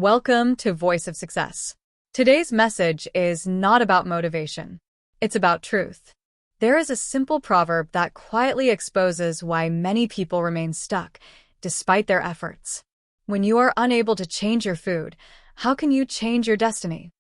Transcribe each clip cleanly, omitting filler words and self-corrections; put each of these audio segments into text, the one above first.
Welcome to Voice of Success. Today's message is not about motivation. It's about truth. There is a simple proverb that quietly exposes why many people remain stuck, despite their efforts. When you are unable to change your food, how can you change your destiny?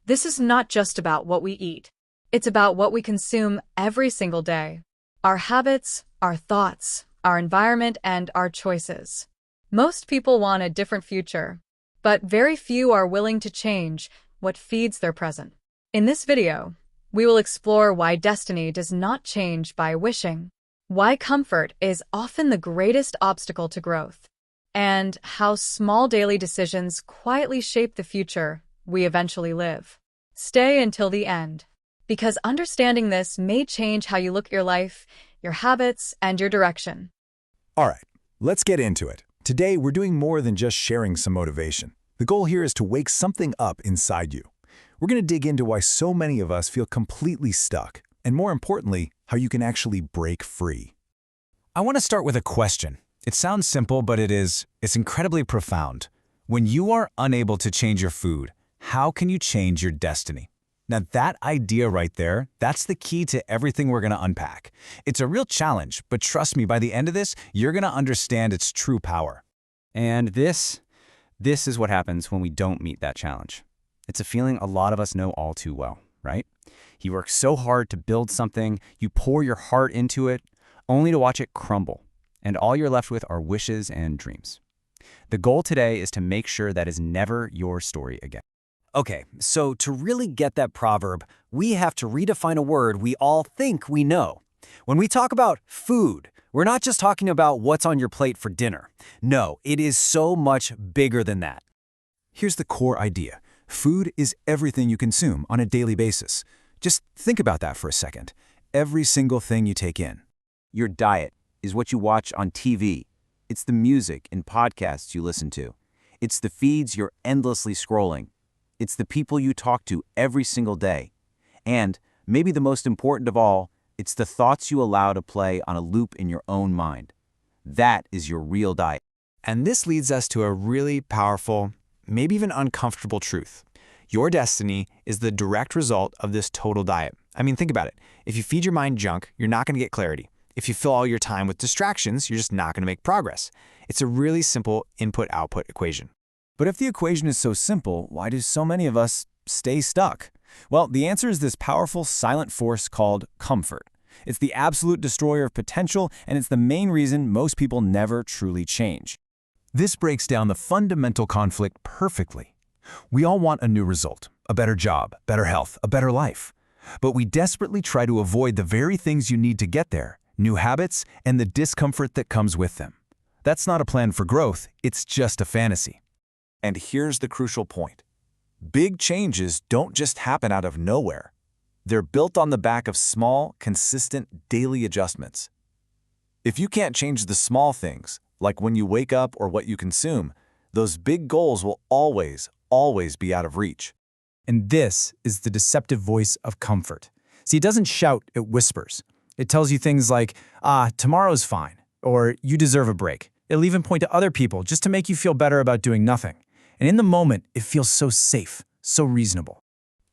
This is not just about what we eat. It's about what we consume every single day. Our habits, our thoughts, our environment, and our choices. Most people want a different future, but very few are willing to change what feeds their present. In this video, we will explore why destiny does not change by wishing, why comfort is often the greatest obstacle to growth, and how small daily decisions quietly shape the future we eventually live. Stay until the end, because understanding this may change how you look at your life, your habits, and your direction. All right, let's get into it. Today, we're doing more than just sharing some motivation. The goal here is to wake something up inside you. We're going to dig into why so many of us feel completely stuck, and more importantly, how you can actually break free. I want to start with a question. It sounds simple, but it's incredibly profound. When you are unable to change your food, how can you change your destiny? Now that idea right there, that's the key to everything we're going to unpack. It's a real challenge, but trust me, by the end of this, you're going to understand its true power. And this is what happens when we don't meet that challenge. It's a feeling a lot of us know all too well, right? You work so hard to build something, you pour your heart into it, only to watch it crumble, and all you're left with are wishes and dreams. The goal today is to make sure that is never your story again. Okay, so to really get that proverb, we have to redefine a word we all think we know. When we talk about food, we're not just talking about what's on your plate for dinner. No, it is so much bigger than that. Here's the core idea. Food is everything you consume on a daily basis. Just think about that for a second. Every single thing you take in. Your diet is what you watch on TV. It's the music and podcasts you listen to. It's the feeds you're endlessly scrolling. It's the people you talk to every single day. And, maybe the most important of all, it's the thoughts you allow to play on a loop in your own mind. That is your real diet. And this leads us to a really powerful, maybe even uncomfortable truth. Your destiny is the direct result of this total diet. I mean, think about it. If you feed your mind junk, you're not going to get clarity. If you fill all your time with distractions, you're just not going to make progress. It's a really simple input-output equation. But if the equation is so simple, why do so many of us stay stuck? Well, the answer is this powerful silent force called comfort. It's the absolute destroyer of potential, and it's the main reason most people never truly change. This breaks down the fundamental conflict perfectly. We all want a new result, a better job, better health, a better life. But we desperately try to avoid the very things you need to get there, new habits, and the discomfort that comes with them. That's not a plan for growth, it's just a fantasy. And here's the crucial point. Big changes don't just happen out of nowhere. They're built on the back of small, consistent, daily adjustments. If you can't change the small things, like when you wake up or what you consume, those big goals will always be out of reach. And this is the deceptive voice of comfort. See, it doesn't shout, it whispers. It tells you things like, tomorrow's fine, or you deserve a break. It'll even point to other people just to make you feel better about doing nothing. And in the moment, it feels so safe, so reasonable.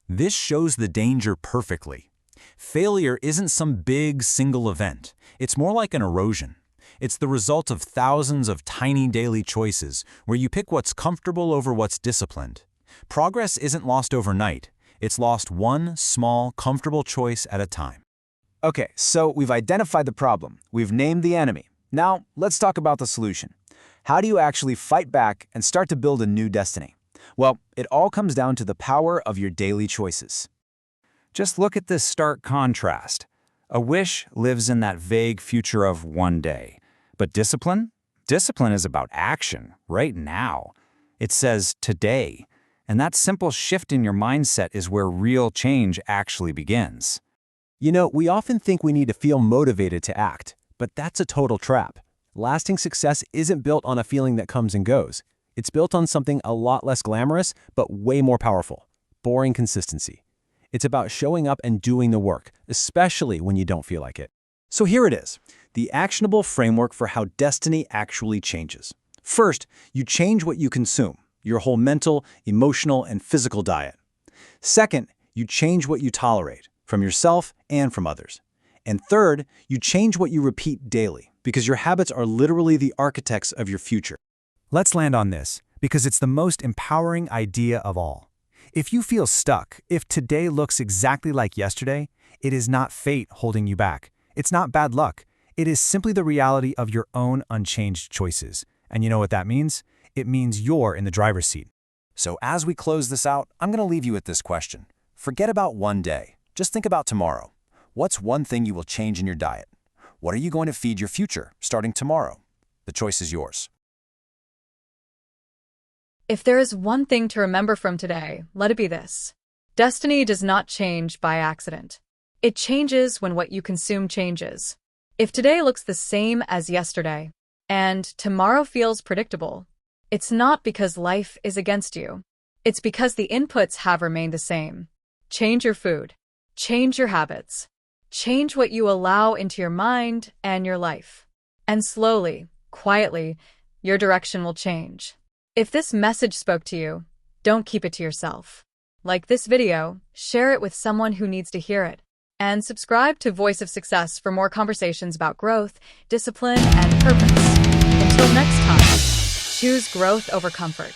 This shows the danger perfectly. Failure isn't some big single event. It's more like an erosion. It's the result of thousands of tiny daily choices where you pick what's comfortable over what's disciplined. Progress isn't lost overnight. It's lost one small, comfortable choice at a time. Okay, so we've identified the problem. We've named the enemy. Now, let's talk about the solution. How do you actually fight back and start to build a new destiny? Well, it all comes down to the power of your daily choices. Just look at this stark contrast. A wish lives in that vague future of one day. But discipline? Discipline is about action, right now. It says today. And that simple shift in your mindset is where real change actually begins. You know, we often think we need to feel motivated to act, but that's a total trap. Lasting success isn't built on a feeling that comes and goes. It's built on something a lot less glamorous, but way more powerful: boring consistency. It's about showing up and doing the work, especially when you don't feel like it. So here it is, the actionable framework for how destiny actually changes. First, you change what you consume. your whole mental, emotional, and physical diet. Second, you change what you tolerate, from yourself and from others. And third, you change what you repeat daily, because your habits are literally the architects of your future. Let's land on this, because it's the most empowering idea of all. If you feel stuck, if today looks exactly like yesterday, it is not fate holding you back. It's not bad luck. It is simply the reality of your own unchanged choices. And you know what that means? It means you're in the driver's seat. So as we close this out, I'm going to leave you with this question. Forget about one day. Just think about tomorrow. What's one thing you will change in your diet? What are you going to feed your future starting tomorrow? The choice is yours. If there is one thing to remember from today, let it be this. Destiny does not change by accident. It changes when what you consume changes. If today looks the same as yesterday, and tomorrow feels predictable, it's not because life is against you. It's because the inputs have remained the same. Change your food. Change your habits. Change what you allow into your mind and your life. And slowly, quietly, your direction will change. If this message spoke to you, don't keep it to yourself. Like this video, share it with someone who needs to hear it. And subscribe to Voice of Success for more conversations about growth, discipline, and purpose. Until next time, choose growth over comfort.